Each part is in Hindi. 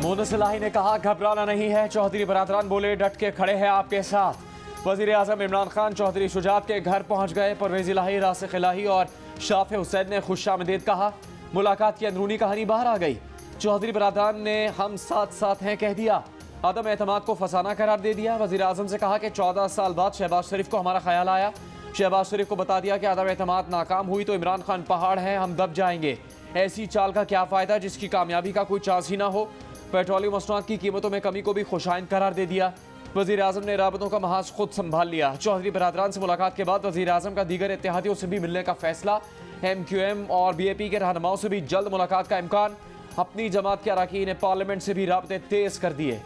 मोहम्मद सलाही ने कहा घबराना नहीं है। चौधरी बरादरान बोले डट के खड़े हैं आपके साथ। वजीर आजम इमरान खान चौधरी शुजात के घर पहुंच गए। परवेज इलाही, रासिक इलाही और शाफे हुसैन ने खुशामदीद कहा। मुलाकात की अंदरूनी कहानी बाहर आ गई। चौधरी बरादरान ने हम साथ साथ हैं कह दिया। आदम एतमाद को फसाना करार दे दिया। वजीर आजम से कहा कि 14 साल बाद शहबाज शरीफ को हमारा ख्याल आया। शहबाज शरीफ को बता दिया कि आदम एतमाद नाकाम हुई तो इमरान खान पहाड़ हैं, हम दब जाएंगे। ऐसी चाल का क्या फ़ायदा जिसकी कामयाबी का कोई चांस ही ना हो। पेट्रोलियम मसनूआत की कीमतों में कमी को भी खुशाइन करार दे दिया। वज़ीर आज़म ने राबतों का महाज खुद संभाल लिया। चौधरी बरादरान से मुलाकात के बाद वज़ीर आज़म का दीगर इत्तेहादियों से भी मिलने का फैसला। MQM और BAP के रहनुमाओं से भी जल्द मुलाकात का इम्कान। अपनी जमात के अरकान ने पार्लियामेंट से भी राबते तेज कर दिए।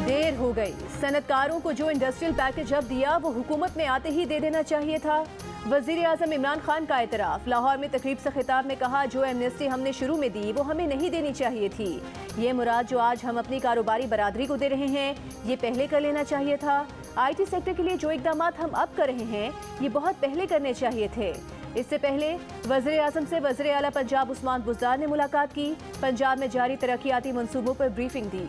देर हो गई। सनतकारों को जो इंडस्ट्रियल पैकेज अब दिया वो हुकूमत में आते ही दे देना चाहिए था। वजीर आजम इमरान खान का एतराफ। लाहौर में तकरीब से खिताब में कहा जो एमनेस्टी हमने शुरू में दी वो हमें नहीं देनी चाहिए थी। ये मुराद जो आज हम अपनी कारोबारी बरादरी को दे रहे हैं ये पहले कर लेना चाहिए था। IT सेक्टर के लिए जो इकदाम हम अब कर रहे हैं ये बहुत पहले करने चाहिए थे। इससे पहले वज़ीर आज़म से वज़ीर आला पंजाब उस्मान बुज़दार ने मुलाकात की। पंजाब में जारी तरक्याती मंसूबों पर ब्रीफिंग दी।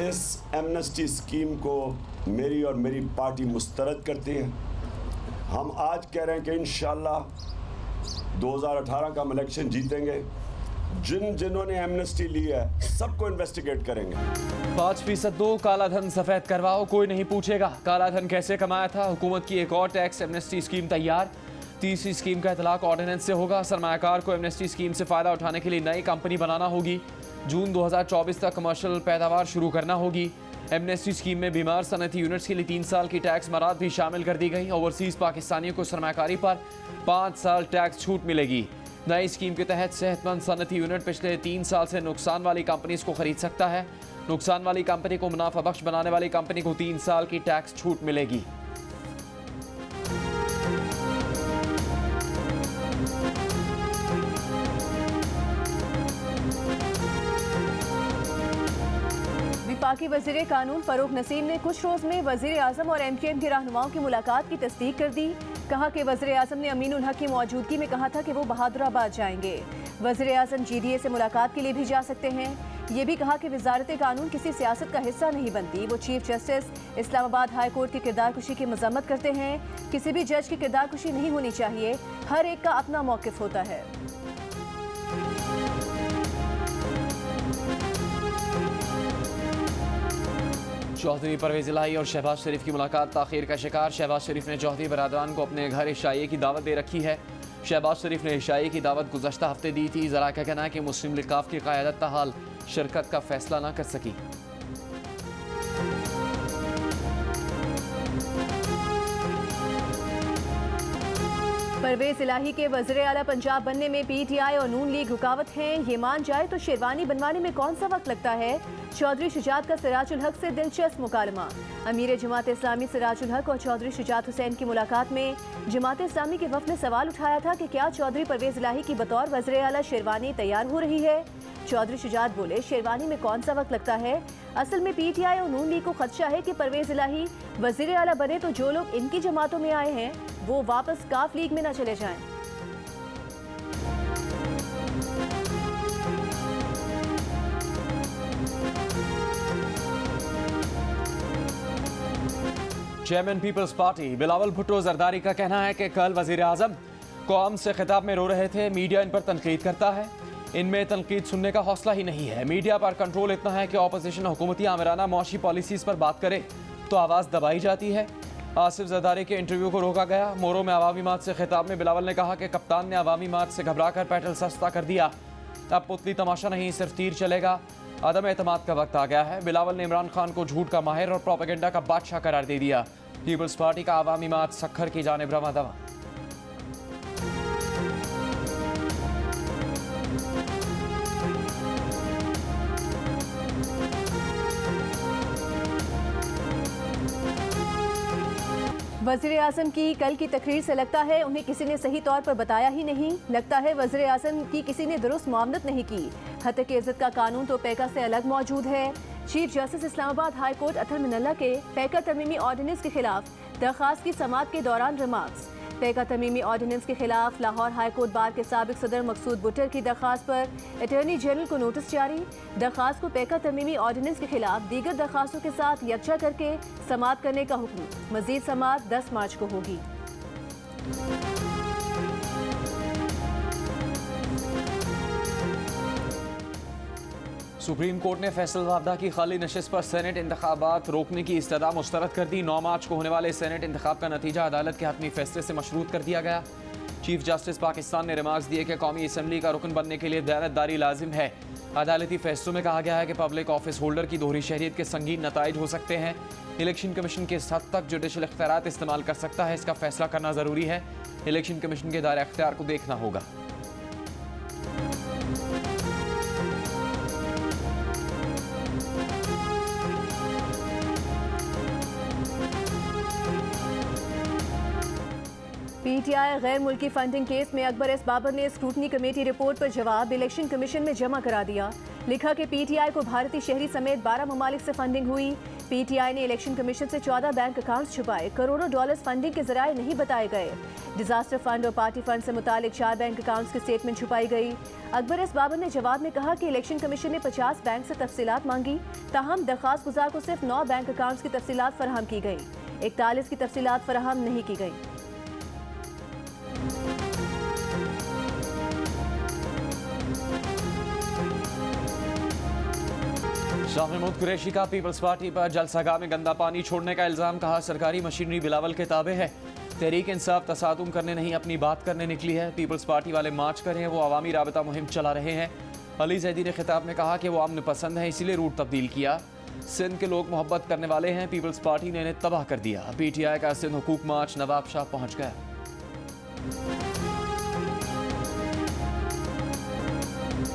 इस एमनेस्टी स्कीम को मेरी और मेरी पार्टी मुस्तरद करती है। हम आज कह रहे हैं कि इंशाअल्लाह 2018 का हम इलेक्शन जीतेंगे। जिन्होंने एमनेस्टी ली है सबको इन्वेस्टिगेट करेंगे। 5% दो, काला धन सफेद करवाओ, कोई नहीं पूछेगा काला धन कैसे कमाया था। हुकूमत की एक और टैक्स एमनेस्टी स्कीम तैयार। तीसरी स्कीम का इतलाक ऑर्डिनेंस से होगा। सरमायाकार को एमनेस्टी स्कीम से फ़ायदा उठाने के लिए नई कंपनी बनाना होगी। जून 2024 तक कमर्शियल पैदावार शुरू करना होगी। एमनेस्टी स्कीम में बीमार सनती यूनिट्स के लिए 3 साल की टैक्स मराद भी शामिल कर दी गई। ओवरसीज़ पाकिस्तानियों को सरमायाकारी पर 5 साल टैक्स छूट मिलेगी। नई स्कीम के तहत सेहतमंद सनती यूनिट पिछले 3 साल से नुकसान वाली कंपनीज को खरीद सकता है। नुकसान वाली कंपनी को मुनाफा बख्श बनाने वाली कंपनी को 3 साल की टैक्स छूट मिलेगी। वफाकी वज़ीर कानून फ़रूक नसीम ने कुछ रोज़ में वज़ीर आज़म और MQM के रहनुमाओं की मुलाकात की तस्दीक कर दी। कहा कि वज़ीर आज़म ने अमीनुल हक की मौजूदगी में कहा था कि वो बहादुराबाद जाएंगे। वज़ीर आज़म GDA से मुलाकात के लिए भी जा सकते हैं। ये भी कहा कि वजारत कानून किसी सियासत का हिस्सा नहीं बनती। वो chief justice Islamabad high court की किरदार कुशी की मजम्मत करते हैं। किसी भी जज की किरदार कुशी नहीं होनी चाहिए, हर एक का अपना मौक़िफ़ होता है। चौधरी परवेज इलाही और शहबाज शरीफ की मुलाकात ताख़ीर का शिकार। शहबाज शरीफ ने चौधरी बरादरान को अपने घर इशाइये की दावत दे रखी है। शहबाज शरीफ ने इशाइये की दावत गुज़श्ता हफ्ते दी थी। ज़रा का कहना है कि मुस्लिम लीग काफ की क़यादत ताहाल शिरकत का फैसला न कर सकी। परवेज इलाही के वज़ीर आला पंजाब बनने में PTI और नून लीग रुकावट हैं। ये मान जाए तो शेरवानी बनवाने में कौन सा वक्त लगता है। चौधरी शुजात का सिराजुल हक से दिलचस्प मुकालमा। अमीर जमात इस्लामी सिराजुल हक और चौधरी शुजात हुसैन की मुलाकात में जमात इस्लामी के वफ़द ने सवाल उठाया था कि क्या चौधरी परवेज इलाही की बतौर वज़ीर आला शेरवानी तैयार हो रही है। चौधरी शुजात बोले शेरवानी में कौन सा वक्त लगता है। असल में PTI और नून लीग को खदशा है कि परवेज इलाही वज़ीर आला बने तो जो लोग इनकी जमातों में आए हैं वो वापस काफ लीग में न चले जाएं। Chairman Peoples Party Bilawal Bhutto Zardari का कहना है कि कल वज़ीर आज़म कौम से खिताब में रो रहे थे। मीडिया इन पर तनकीद करता है, इनमें तनकीद सुनने का हौसला ही नहीं है। मीडिया पर कंट्रोल इतना है कि अपोजिशन हुकूमती आमिराना मौशी पॉलिसीज़ पर बात करे तो आवाज़ दबाई जाती है। आसिफ जरदारी के इंटरव्यू को रोका गया। मोरो में अवामी मार्च से खिताब में बिलावल ने कहा कि कप्तान ने अवामी मार्च से घबरा कर पेट्रोल सस्ता कर दिया। अब पुतली तमाशा नहीं, सिर्फ तीर चलेगा। अदम एतमाद का वक्त आ गया है। बिलावल ने इमरान खान को झूठ का माहिर और प्रोपेगेंडा का बादशाह करार दे दिया। पीपल्स पार्टी का अवामी मार्च सखर की जानिब रवा दवा। वज़ीर आज़म की कल की तकरीर से लगता है उन्हें किसी ने सही तौर पर बताया ही नहीं। लगता है वज़ीर आज़म की किसी ने दुरुस्त मामलत नहीं की। हत्या की इज्जत का कानून तो पैका से अलग मौजूद है। Chief justice Islamabad high court Athar Minallah के पैका तरमीमी ऑर्डिनेंस के खिलाफ दरख्वास्त की समाअत के दौरान रिमार्क्स। पैका तरमीमी ऑर्डिनेंस के खिलाफ लाहौर हाई कोर्ट बार के साबिक सदर मकसूद बुटर की दरख्वास्त पर अटॉर्नी जनरल को नोटिस जारी। दरख्वास्त को पैका तरमीमी ऑर्डिनेंस के खिलाफ दीगर दरख्वास्तों के साथ यकजा करके समाअत करने का हुक्म। मजीद समाअत 10 मार्च को होगी। सुप्रीम कोर्ट ने फैसल वाबदा की खाली नशिस्त पर सेनेट इंतखाबात रोकने की इस्तदा मुस्तरद कर दी। 9 मार्च को होने वाले सेनेट इंतखाब का नतीजा अदालत के हतमी फैसले से मशरूत कर दिया गया। चीफ जस्टिस पाकिस्तान ने रिमार्क्स दिए कि कौमी असम्बली का रुकन बनने के लिए दयानतदारी लाजिम है। अदालती फैसलों में कहा गया है कि पब्लिक ऑफिस होल्डर की दोहरी शहरियत के संगीन नताइज हो सकते हैं। इलेक्शन कमीशन किस हद तक जुडिशल इख्तियारात इस्तेमाल कर सकता है, इसका फैसला करना ज़रूरी है। इलेक्शन कमीशन के दायरे इख्तियार को देखना होगा। पीटीआई गैर मुल्की फंडिंग केस में अकबर एस बाबर ने स्क्रूटनी कमेटी रिपोर्ट पर जवाब इलेक्शन कमीशन में जमा करा दिया। लिखा कि पीटीआई को भारतीय शहरी समेत 12 ममालिक से फंडिंग हुई। पीटीआई ने इलेक्शन कमीशन से 14 बैंक अकाउंट्स छुपाए। करोड़ों डॉलर्स फंडिंग के जराए नहीं बताए गए। डिजास्टर फंड और पार्टी फंड से मुतालिक 4 बैंक अकाउंट्स की स्टेटमेंट छुपाई गई। अकबर एस बाबर ने जवाब में कहा कि इलेक्शन कमीशन ने 50 बैंक से तफसीलात मांगी, ताहम दरख्वास्त गुजार को सिर्फ 9 बैंक अकाउंट्स की तफसीलात फराहम की गई। 41 की तफसीलात फराहम नहीं की गई। शाह महमूद कुरैशी का पीपल्स पार्टी पर जलसागाह में गंदा पानी छोड़ने का इल्ज़ाम। कहा सरकारी मशीनरी बिलावल के ताबे है। तहरीक इंसाफ तसादुम करने नहीं अपनी बात करने निकली है। पीपल्स पार्टी वाले मार्च कर रहे हैं, वो अवामी राबता मुहिम चला रहे हैं। अली जैदी ने खिताब में कहा कि वो अमन पसंद है, इसीलिए रूट तब्दील किया। सिंध के लोग मोहब्बत करने वाले हैं, पीपल्स पार्टी ने इन्हें तबाह कर दिया। पीटीआई का सिंध हुकूक मार्च नवाब शाह पहुंच गया।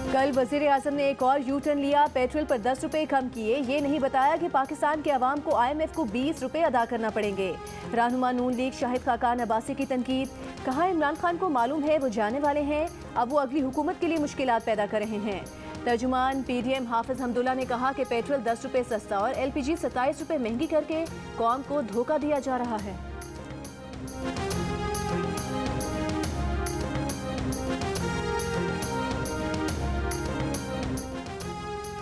कल वज़ीर आज़म ने एक और यू टर्न लिया। पेट्रोल पर 10 रुपए कम किए। ये नहीं बताया कि पाकिस्तान के अवाम को IMF को 20 रुपए अदा करना पड़ेंगे। रहनुमा नून लीग शाहिद खाकान अब्बासी की तनकीद। कहा इमरान खान को मालूम है वो जाने वाले हैं, अब वो अगली हुकूमत के लिए मुश्किलात पैदा कर रहे हैं। तर्जुमान PDM हाफिज हमदुल्ला ने कहा कि पेट्रोल 10 रुपए सस्ता और LPG 27 रुपए महंगी करके कौम को धोखा दिया जा रहा है।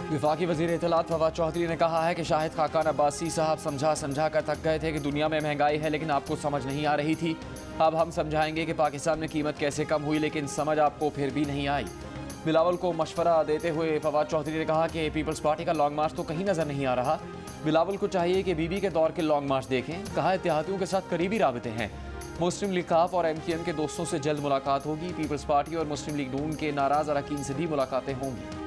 विफाकी वज़ीर इत्तलात फवाद चौधरी ने कहा है कि शाहिद खाकान अब्बासी साहब समझा कर थक गए थे कि दुनिया में महंगाई है, लेकिन आपको समझ नहीं आ रही थी। अब हम समझाएंगे कि पाकिस्तान में कीमत कैसे कम हुई, लेकिन समझ आपको फिर भी नहीं आई। बिलावल को मशवरा देते हुए फवाद चौधरी ने कहा कि पीपल्स पार्टी का लॉन्ग मार्च तो कहीं नज़र नहीं आ रहा। बिलावल को चाहिए कि बीबी के दौर के लॉन्ग मार्च देखें। कहा इत्तेहादियों के साथ करीबी राबते हैं। मुस्लिम लीग काफ और MKM के दोस्तों से जल्द मुलाकात होगी। पीपल्स पार्टी और मुस्लिम लीग नून के नाराज़ अरकान से भी मुलाकातें होंगी।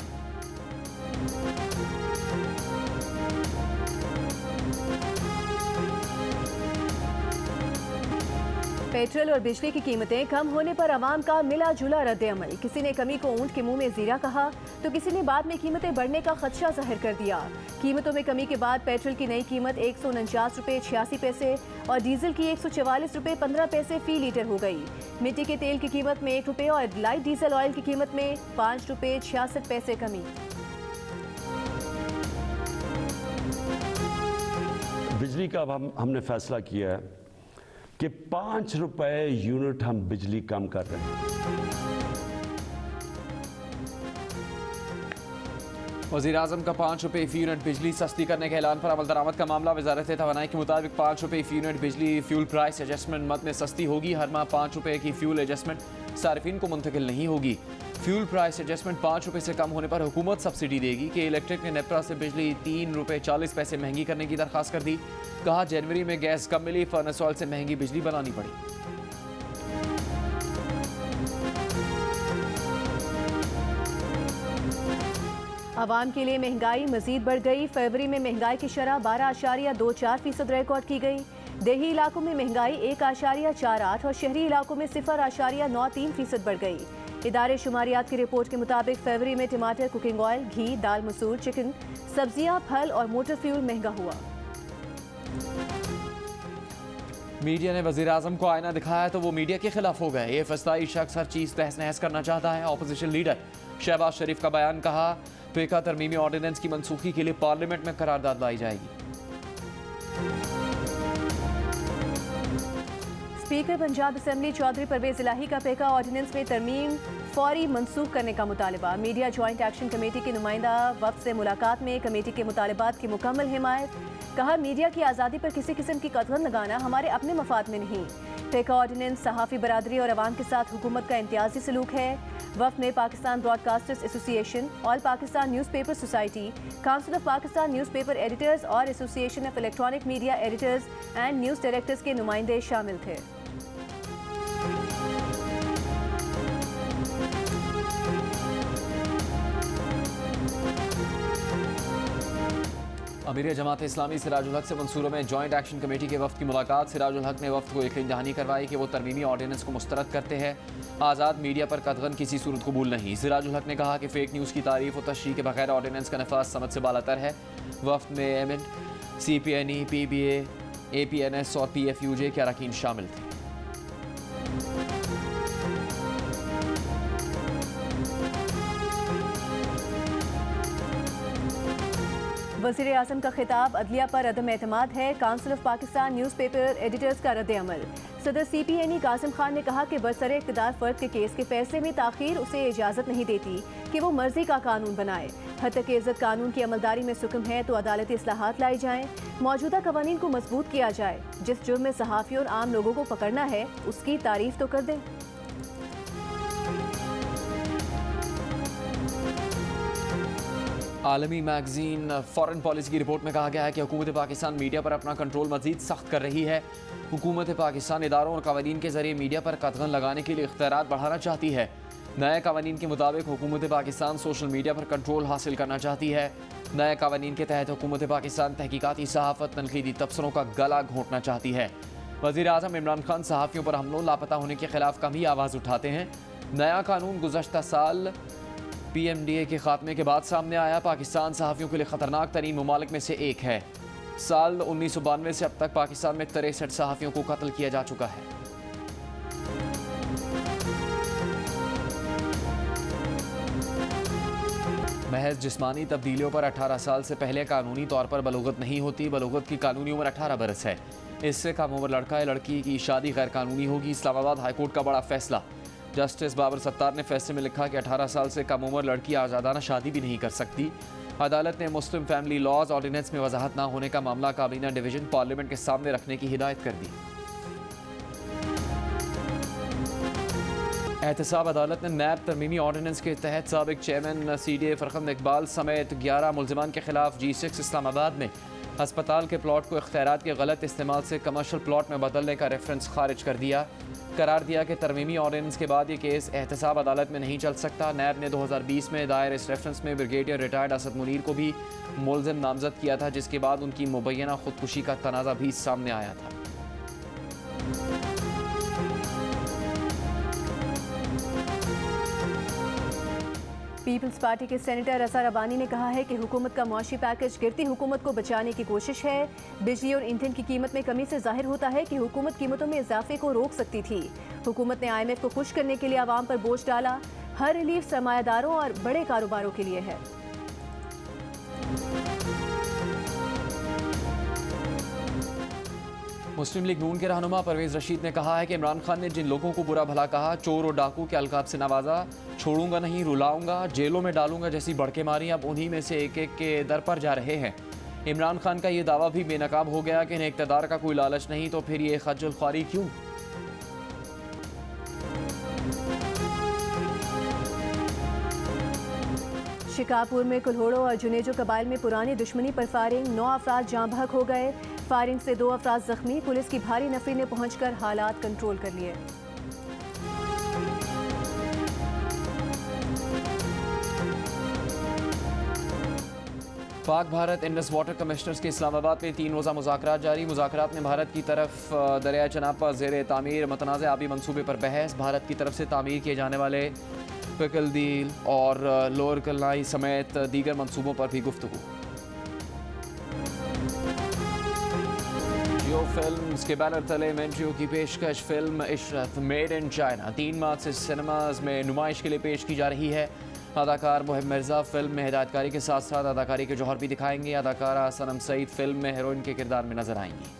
पेट्रोल और बिजली की कीमतें कम होने पर आवाम का मिला जुला रद्द-ए-अमल। किसी ने कमी को ऊंट के मुंह में जीरा कहा तो किसी ने बाद में कीमतें बढ़ने का खदशा जाहिर कर दिया। कीमतों में कमी के बाद पेट्रोल की नई कीमत 149 रुपए 86 पैसे और डीजल की 144 रुपए 15 पैसे फी लीटर हो गई। मिट्टी के तेल की कीमत में 1 रुपए और लाइट डीजल ऑयल की कीमत में 5 रुपए 66 पैसे कमी। बिजली का अब हमने फैसला किया है कि 5 रुपए यूनिट हम बिजली कम कर रहे हैं। वज़ीर आज़म का 5 रुपये फी यूनिट बिजली सस्ती करने के ऐलान पर अमल दरामद का मामला। वजारत तवानाई के मुताबिक 5 रुपये फी यूनिट बिजली फ्यूल प्राइस एडजस्टमेंट मद में सस्ती होगी। हर माह 5 रुपये की फ्यूल एडजस्टमेंट सार्फिन को मुंतकिल नहीं होगी। फ्यूल प्राइस एडजस्टमेंट 5 रुपये से कम होने पर हुकूमत सब्सिडी देगी। कि इलेक्ट्रिक ने नेपरा से बिजली 3 रुपये 40 पैसे महंगी करने की दरख्वास्त कर दी। कहा जनवरी में गैस कम मिली, फर्नेस ऑयल से महंगी बिजली बनानी पड़ी। आवाम के लिए महंगाई मजीद बढ़ गई। फरवरी में महंगाई की शरह 12.24% रिकॉर्ड की गई। देही इलाकों में महंगाई 1.48 और शहरी इलाकों में 0.93% बढ़ गई। इदारे शुमारियात की रिपोर्ट के मुताबिक फरवरी में टमाटर, कुकिंग ऑयल, घी, दाल, मसूर, चिकन, सब्जियां, फल और मोटर फ्यूल महंगा हुआ। मीडिया ने वज़ीर आज़म को आईना दिखाया तो वो मीडिया के खिलाफ हो गए। ये फसाई शख्स हर चीज़ तहस नहस करना चाहता है। ऑपोजिशन लीडर शहबाज शरीफ का बयान, कहा फेका तरमीमी ऑर्डिनेंस की मनसूखी के लिए पार्लियामेंट में करारदाद लाई जाएगी। स्पीकर पंजाब असेंबली चौधरी परवेज इलाही का पेका ऑर्डिनेंस में तरमीम फौरी मनसूख करने का मुतालबा। मीडिया जॉइंट एक्शन कमेटी की नुमाइंदा वफ्द से मुलाकात में कमेटी के मुतालबात की मुकम्मल हिमायत। कहा मीडिया की आज़ादी पर किसी किस्म की कतगन लगाना हमारे अपने मफाद में नहीं। पेका ऑर्डिनेंस सहाफ़ी बरादरी और अवाम के साथ हुकूमत का इम्तियाजी सलूक है। वफ्द ने Pakistan broadcasters association, all Pakistan newspaper society, council of Pakistan newspaper editors और association of electronic media editors and news directors के नुमाइंदे शामिल थे। अमीर जमात इस्लामी सिराजुल हक से मंसूरों में जॉइंट एक्शन कमेटी के वफ्द की मुलाकात। सिराजुल हक ने वफ्द को यकीन दहानी करवाई कि वो तरमीमी ऑर्डिनेंस को मुस्तरद करते हैं। आज़ाद मीडिया पर कतगन किसी सूरत कबूल नहीं। सिराजुल हक ने कहा कि फेक न्यूज़ की तारीफ और तशरीह के बगैर ऑर्डिनेंस का नफाज समझ से बालातर है। वफ्द में एमिन, CPNE, PBA, APNS और PFUJ के अरकान शामिल थे। वज़ीर आज़म का खिताब, अदलिया पर अदम एतमाद है। Council of Pakistan newspaper editors का रद्द अमल। सदर CPNE कासिम खान ने कहा कि बरसरे इक़्तिदार फ़र्द के केस के फैसले में ताख़ीर उसे इजाज़त नहीं देती कि वो मर्जी का कानून बनाए। हद तक इज़्ज़त कानून की अमलदारी में सुकम है तो अदालती इस्लाहात लाई जाएँ, मौजूदा कवानीन को मजबूत किया जाए। जिस जुर्म में सहाफ़ियों और आम लोगों को पकड़ना है उसकी तारीफ तो कर दें। आलमी मैगजीन फॉरेन पॉलिसी की रिपोर्ट में कहा गया है कि हुकूमत पाकिस्तान मीडिया पर अपना कंट्रोल मज़ीद सख्त कर रही है। हुकूमत पाकिस्तान इदारों और कवानीन के ज़रिए मीडिया पर कतगन लगाने के लिए इख्तियारात बढ़ाना चाहती है। नए कवानीन के मुताबिक हुकूमत पाकिस्तान सोशल मीडिया पर कंट्रोल हासिल करना चाहती है। नए कवानीन के तहत हुकूमत पाकिस्तान तहकीकाती सहाफ़त, तनकीदी तबसरों का गला घोंटना चाहती है। वज़ीर आज़म इमरान खान सहाफ़ियों पर हमलों, लापता होने के खिलाफ कम ही आवाज़ उठाते हैं। नया कानून गुज़श्ता साल PMDA के खात्मे के बाद सामने आया। पाकिस्तान सहाफ़ियों के लिए ख़तरनाक तरीन ममालिक में से एक है। साल 1992 से अब तक पाकिस्तान में 63 सहाफ़ियों को कत्ल किया जा चुका है। महज जिस्मानी तब्दीलियों पर 18 साल से पहले कानूनी तौर पर बलूगत नहीं होती। बलूगत की कानूनी उम्र 18 बरस है। इससे कम उम्र लड़का या लड़की की शादी गैर कानूनी होगी। इस्लामाबाद हाईकोर्ट का बड़ा फैसला। जस्टिस बाबर सत्तार ने फैसले में लिखा कि 18 साल से कम उम्र लड़की आज़ादाना शादी भी नहीं कर सकती। अदालत ने मुस्लिम फैमिली लॉज ऑर्डिनेंस में वजाहत ना होने का मामला काबीना डिवीज़न पार्लियामेंट के सामने रखने की हिदायत कर दी। एहतसाब अदालत ने नैब तरमीमी ऑर्डिनेंस के तहत साबिक चेयरमैन CDA फरखंद इकबाल समेत 11 मुलजिमान के खिलाफ G6 इस्लामाबाद में अस्पताल के प्लॉट को इख्तियारात के गलत इस्तेमाल से कमर्शल प्लॉट में बदलने का रेफरेंस खारिज कर दिया। करार दिया कि तरमीमी ऑर्डिनेंस के बाद ये केस एहतसाब अदालत में नहीं चल सकता। नैब ने 2020 में दायर इस रेफरेंस में ब्रिगेडियर रिटायर्ड असद मुनीर को भी मुलजिम नामजद किया था, जिसके बाद उनकी मुबैना खुदकुशी का तनाज़ा भी सामने आया था। पीपल्स पार्टी के सेनेटर रज़ा रबानी ने कहा है कि हुकूमत का मुआशी पैकेज गिरती हुकूमत को बचाने की कोशिश है। बिजली और ईंधन की कीमत में कमी से जाहिर होता है कि हुकूमत कीमतों में इजाफे को रोक सकती थी। हुकूमत ने IMF को खुश करने के लिए आवाम पर बोझ डाला। हर रिलीफ सरमायादारों और बड़े कारोबारों के लिए है। मुस्लिम लीग नून के रहनुमा परवेज रशीद ने कहा है कि इमरान खान ने जिन लोगों को बुरा भला कहा, चोर और डाकू के अलकाब से नवाजा, छोड़ूंगा नहीं, रुलाऊंगा, जेलों में डालूंगा जैसी बड़के मारी, अब उन्हीं में से एक एक के दर पर जा रहे हैं। इमरान खान का ये दावा भी बेनकाब हो गया कि इन्हें इक़्तिदार का कोई लालच नहीं, तो फिर ये खज्जल ख्वारी क्यों? शिकारपुर में कुल्होड़ों और जुनेजो कबाइल में पुरानी दुश्मनी पर फायरिंग, 9 अफराद जाँ बहक हो गए। फायरिंग से 2 अफराद जख्मी। पुलिस की भारी नफरी ने पहुंचकर हालात कंट्रोल कर लिए। Pak Bharat Indus water commissioners के इस्लामाबाद में 3 रोज़ा मुज़ाकरात जारी। मुज़ाकरात में भारत की तरफ दरिया चनाब पर ज़ेर तामीर मतनाज़ आबी मंसूबे पर बहस, भारत की तरफ से तामीर किए जाने वाले पिकल डील और लोअर कलाई समेत दीगर मंसूबों पर भी गुफ्तगू। जियो फिल्म्स के बैनर तले मेंट्रियों की पेशकश film Ishrat made in China 3 मार्च से सिनेमाज में नुमाइश के लिए पेश की जा रही है। अदाकार मोहिब मिर्जा फिल्म में हिदायतकारी के साथ साथ अदाकारी के जौहर भी दिखाएंगे। अदाकारा सनम सईद फिल्म में हीरोइन के किरदार में नजर आएंगी।